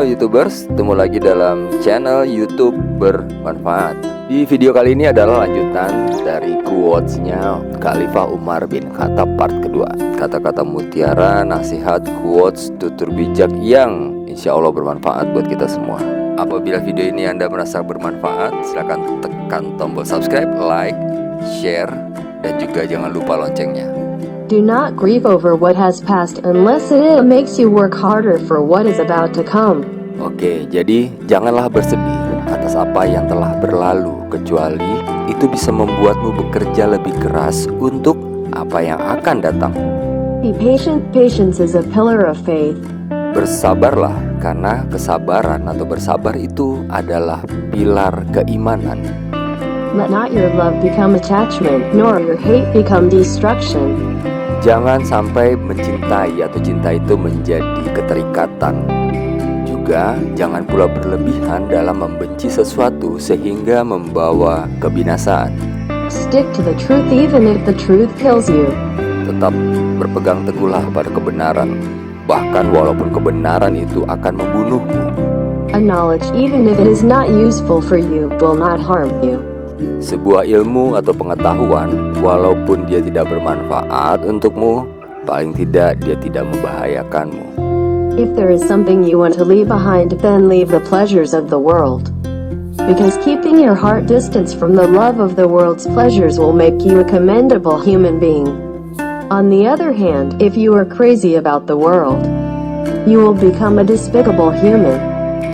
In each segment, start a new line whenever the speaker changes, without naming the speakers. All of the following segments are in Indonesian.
Halo YouTubers, ketemu lagi dalam channel YouTube Bermanfaat. Di video kali ini adalah lanjutan dari quotes-nya Khalifah Umar bin Khattab part kedua. Kata-kata mutiara, nasihat, quotes, tutur bijak yang insya Allah bermanfaat buat kita semua. Apabila video ini Anda merasa bermanfaat, silahkan tekan tombol subscribe, like, share, dan juga jangan lupa loncengnya.
Do not grieve over what has passed unless it makes you work harder for what is about to come.
Oke, jadi janganlah bersedih atas apa yang telah berlalu, kecuali itu bisa membuatmu bekerja lebih keras untuk apa yang akan datang.
Be patient. Patience is a pillar of faith.
Bersabarlah, karena kesabaran atau bersabar itu adalah pilar keimanan.
Let not your love become attachment, nor your hate become destruction.
Jangan sampai mencintai atau cinta itu menjadi keterikatan. Juga jangan pula berlebihan dalam membenci sesuatu sehingga membawa kebinasaan.
Stick to the truth even if the truth kills you.
Tetap berpegang teguhlah pada kebenaran, bahkan walaupun kebenaran itu akan membunuhmu.
A knowledge even if it is not useful for you will not harm you.
Sebuah ilmu atau pengetahuan, walaupun dia tidak bermanfaat untukmu, paling tidak dia tidak membahayakanmu.
If there is something you want to leave behind, then leave the pleasures of the world. Because keeping your heart distance from the love of the world's pleasures will make you a commendable human being. On the other hand, if you are crazy about the world, you will become a despicable human.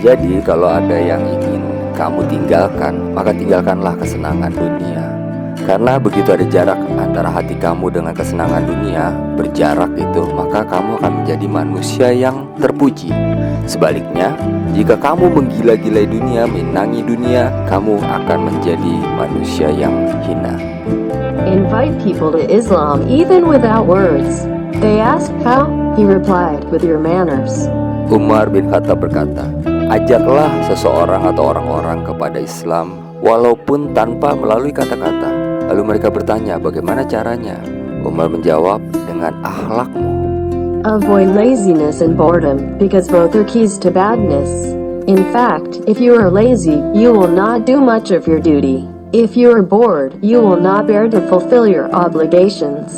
Jadi kalau ada yang ingin kamu tinggalkan, maka tinggalkanlah kesenangan dunia. Karena begitu ada jarak antara hati kamu dengan kesenangan dunia, berjarak itu, maka kamu akan menjadi manusia yang terpuji. Sebaliknya, jika kamu menggila-gilai dunia, menyenangi dunia, kamu akan menjadi manusia yang hina.
Invite people to Islam even without words. They ask how? He replied, with your manners.
Umar bin Khattab berkata, ajaklah seseorang atau orang-orang kepada Islam walaupun tanpa melalui kata-kata. Lalu mereka bertanya, bagaimana caranya? Umar menjawab, dengan akhlakmu.
Avoid laziness and boredom, because both are keys to badness. In fact, if you are lazy, you will not do much of your duty. If you are bored, you will not bear to fulfill your obligations.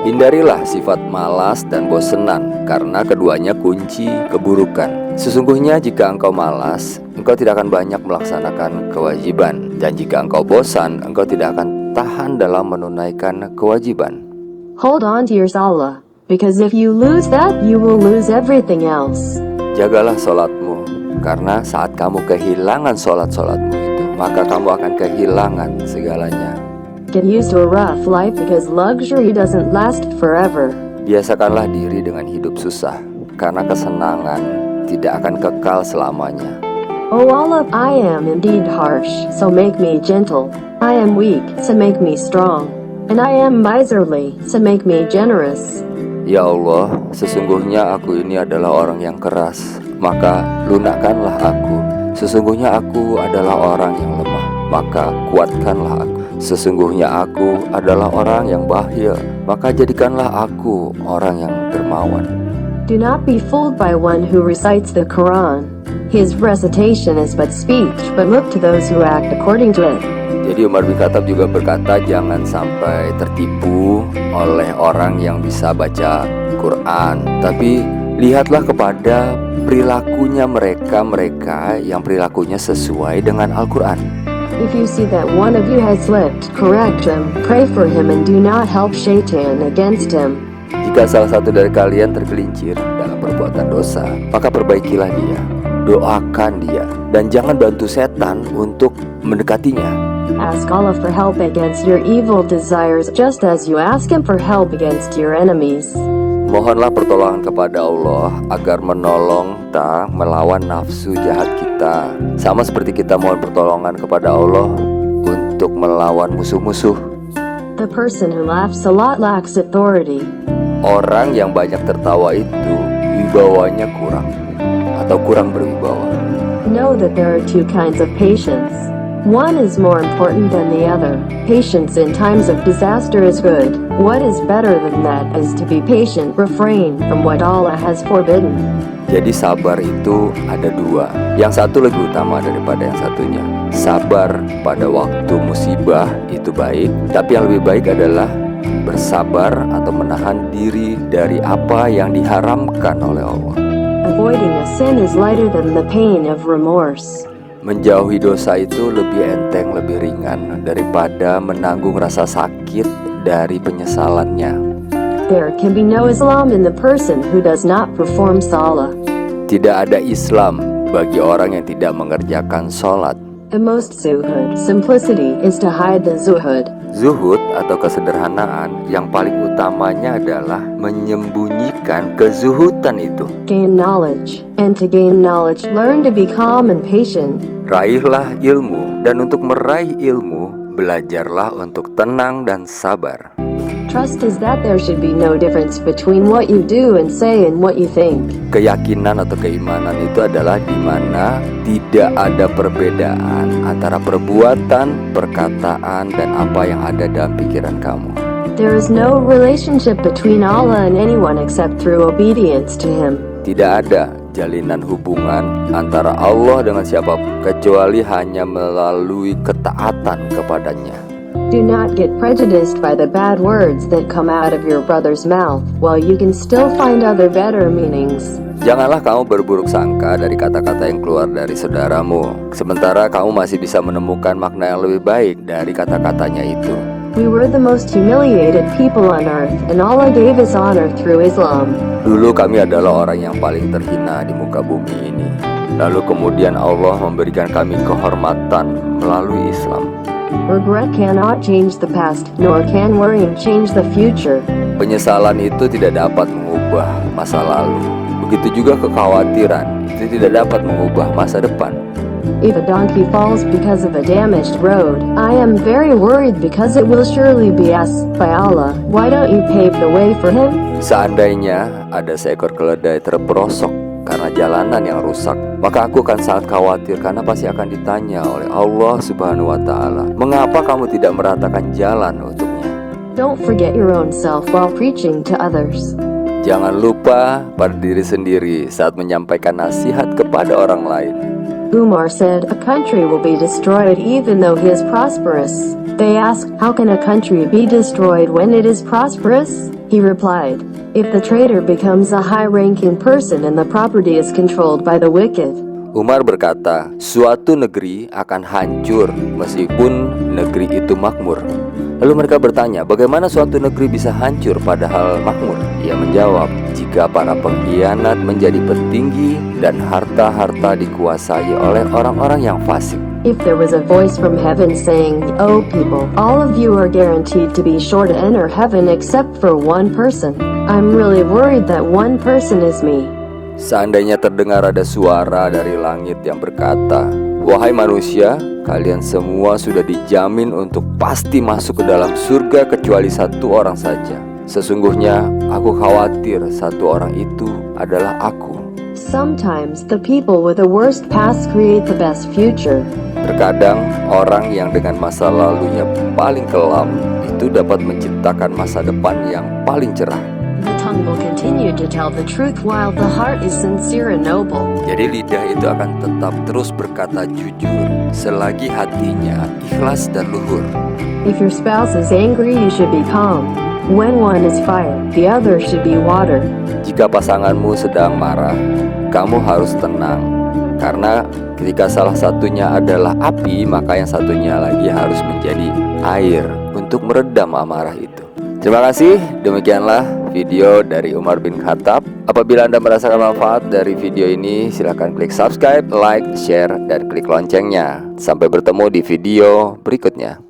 Hindarilah sifat malas dan bosenan, karena keduanya kunci keburukan. Sesungguhnya jika engkau malas, engkau tidak akan banyak melaksanakan kewajiban. Dan jika engkau bosan, engkau tidak akan tahan dalam menunaikan kewajiban.
Hold on to your salah, because if you lose that, you will lose everything else.
Jagalah sholatmu, karena saat kamu kehilangan sholat-sholatmu itu, maka kamu akan kehilangan segalanya.
Get used to a rough life because luxury doesn't last forever.
Biasakanlah diri dengan hidup susah, karena kesenangan tidak akan kekal selamanya.
O Allah, I am indeed harsh, so make me gentle. I am weak, so make me strong. And I am miserly, so make me generous.
Ya Allah, sesungguhnya aku ini adalah orang yang keras, maka lunakkanlah aku. Sesungguhnya aku adalah orang yang lemah, maka kuatkanlah aku. Sesungguhnya aku adalah orang yang bakhil, maka jadikanlah aku orang yang dermawan.
Do not be fooled by one who recites the Quran. His recitation is but speech, but look to those who act according to it.
Jadi Umar bin Khattab juga berkata, jangan sampai tertipu oleh orang yang bisa baca Quran, tapi lihatlah kepada perilakunya mereka yang perilakunya sesuai dengan Al-Quran.
If you see that one of you has slipped, correct him, pray for him, and do not help Shaitan against him.
Jika salah satu dari kalian tergelincir dalam perbuatan dosa, maka perbaikilah dia, doakan dia, dan jangan bantu setan untuk mendekatinya.
Ask Allah for help against your evil desires, just as you ask Him for help against your enemies.
Mohonlah pertolongan kepada Allah agar menolong kita melawan nafsu jahat kita, sama seperti kita mohon pertolongan kepada Allah untuk melawan musuh-musuh.
The person who laughs a lot lacks authority.
Orang yang banyak tertawa itu wibawanya kurang atau kurang berwibawa.
Know that there are two kinds of patience. One is more important than the other. Patience in times of disaster is good. What is better than that is to be patient, refrain from what Allah has forbidden.
Jadi sabar itu ada dua. Yang satu lebih utama daripada yang satunya. Sabar pada waktu musibah itu baik, tapi yang lebih baik adalah bersabar atau menahan diri dari apa yang diharamkan oleh Allah.
Avoiding a sin is lighter than the pain of remorse.
Menjauhi dosa itu lebih enteng, lebih ringan daripada menanggung rasa sakit dari penyesalannya.
There can be no Islam in the person who does not perform salah.
Tidak ada Islam bagi orang yang tidak mengerjakan sholat.
The most zuhud simplicity is to hide the zuhud.
Zuhud atau kesederhanaan yang paling utamanya adalah menyembunyikan kezuhudan itu.
Gain knowledge, and to gain knowledge, learn to be calm and patient.
Raihlah ilmu, dan untuk meraih ilmu, belajarlah untuk tenang dan sabar.
Trust is that there should be no difference between what you do and say and what you think.
Keyakinan atau keimanan itu adalah di mana tidak ada perbedaan antara perbuatan, perkataan, dan apa yang ada dalam pikiran kamu.
There is no relationship between Allah and anyone except through obedience to Him.
Tidak ada jalinan hubungan antara Allah dengan siapapun kecuali hanya melalui ketaatan kepadanya.
Do not get prejudiced by the bad words that come out of your brother's mouth, while you can still find other better meanings.
Janganlah kamu berburuk sangka dari kata-kata yang keluar dari saudaramu, sementara kamu masih bisa menemukan makna yang lebih baik dari kata-katanya itu.
We were the most humiliated people on earth, and Allah gave us honor through Islam.
Dulu kami adalah orang yang paling terhina di muka bumi ini. Lalu kemudian Allah memberikan kami kehormatan melalui Islam.
Regret cannot change the past, nor can worrying change the future.
Penyesalan itu tidak dapat mengubah masa lalu. Begitu juga kekhawatiran itu tidak dapat mengubah masa depan.
If a donkey falls because of a damaged road, I am very worried because it will surely be asked by Allah, why don't you pave the way for him?
Seandainya ada seekor keledai terperosok karena jalanan yang rusak, maka aku akan sangat khawatir karena pasti akan ditanya oleh Allah Subhanahu wa Ta'ala, mengapa kamu tidak meratakan jalan untuknya?
Don't forget your own self while preaching to others.
Jangan lupa pada diri sendiri saat menyampaikan nasihat kepada orang lain.
Umar said, a country will be destroyed even though he is prosperous. They asked, how can a country be destroyed when it is prosperous? He replied, if the traitor becomes a high-ranking person and the property is controlled by the wicked.
Umar berkata, suatu negeri akan hancur meskipun negeri itu makmur. Lalu mereka bertanya, bagaimana suatu negeri bisa hancur padahal makmur? Ia menjawab, jika para pengkhianat menjadi petinggi dan harta-harta dikuasai oleh orang-orang yang fasik.
If there was a voice from heaven saying, oh people, all of you are guaranteed to be sure to enter heaven except for one person. I'm really worried that one person is me.
Seandainya terdengar ada suara dari langit yang berkata, wahai manusia, kalian semua sudah dijamin untuk pasti masuk ke dalam surga kecuali satu orang saja. Sesungguhnya aku khawatir satu orang itu adalah aku.
Sometimes the people with the worst past create the best future.
Terkadang orang yang dengan masa lalunya paling kelam itu dapat menciptakan masa depan yang paling cerah.
The tongue will continue to tell the truth while the heart is sincere and noble.
Jadi lidah itu akan tetap terus berkata jujur selagi hatinya ikhlas dan luhur.
If your spouse is angry, you should be calm. When one is fire, the other should be water.
Jika pasanganmu sedang marah, kamu harus tenang. Karena ketika salah satunya adalah api, maka yang satunya lagi harus menjadi air untuk meredam amarah itu. Terima kasih, demikianlah video dari Umar bin Khattab. Apabila Anda merasakan manfaat dari video ini, silakan klik subscribe, like, share, dan klik loncengnya. Sampai bertemu di video berikutnya.